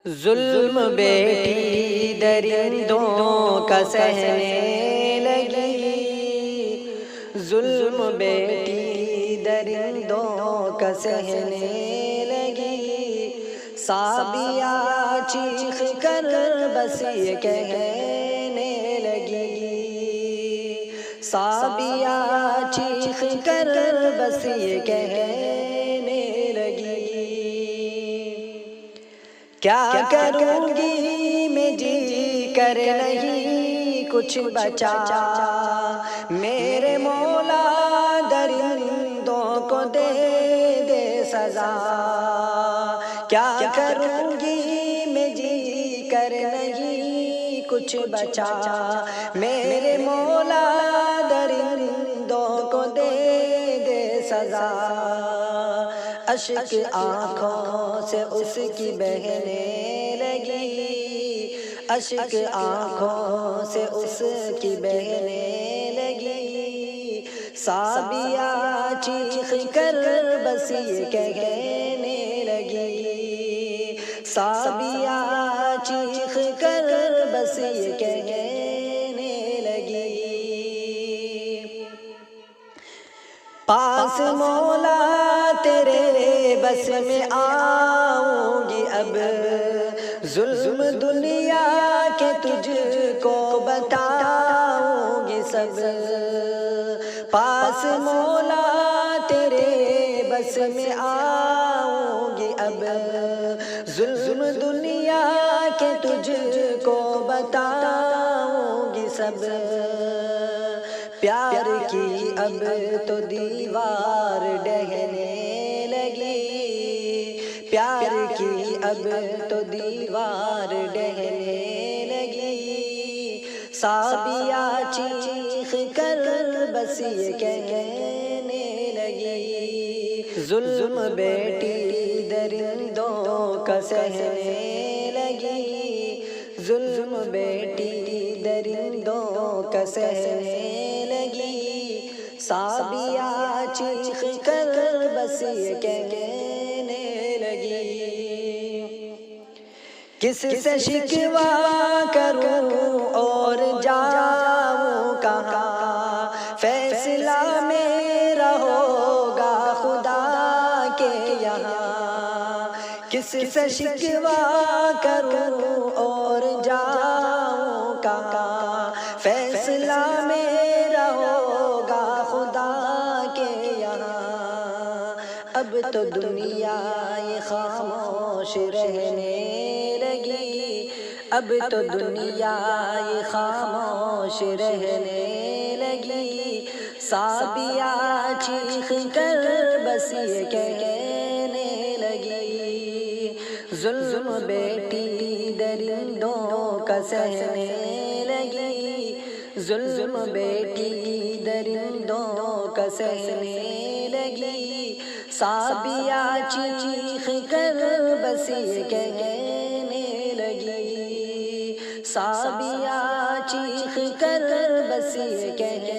ظلم بیٹی درندوں کا سہنے لگی، ظلم بیٹی درندوں کا سہنے لگی، سابیہ چیخ کر بس یہ کہنے لگی، سابیہ چیخ کر بس یہ کہنے لگی، کیا کروں گی میں جی کر نہیں کچھ بچا، میرے مولا درندوں کو دے دے سزا، کیا کروں گی میں جی کر نہیں کچھ بچا، میرے مولا درندوں کو دے دے سزا، اشک آنکھوں سے اس کی بہنے لگی، اشک آنکھوں سے اس کی بہنے لگی، سابیہ چیخ کر بس یہ کہنے لگی، سابیہ چیخ کر بس یہ کہنے لگی، پاس مولا تیرے بس میں آؤں گی اب، ظلم دنیا کے تجھ کو بتاؤں گی سب، پاس مولا تیرے بس میں آؤں گی اب، ظلم دنیا کے تجھ کو بتاؤں گی سب، پیار کی اب تو دیوار ڈہنے لگی، پیار کی اب تو دیوار ڈہنے لگی، سابیہ چیخ کر بس یہ کہنے لگی، ظلم بیٹی درندوں کا سہنے لگی، ظلم بیٹی درندوں کا سہنے لگی، سابیہ چیخ کر بس یہ کہنے لگی، کس سے شکوہ کروں اور جاؤں کہاں، فیصلہ میرا ہوگا خدا کے یہاں، کس سے شکوہ کروں اور جاؤں کہاں، فیصلہ میرا ہوگا خدا کے یہاں، اب تو دنیا یہ خاموش رہنے لگی، اب تو دنیا یہ خاموش رہنے لگی، سابیہ چیخ کر بس یہ کہنے لگی، ظلم بیٹی درندوں کا سہنے لگی، ظلم بیٹی درندوں کا سہنے لگی، سابیہ چیخ کر بس یہ کہنے لگی، سابیہ چیخ کر بس یہ کہنے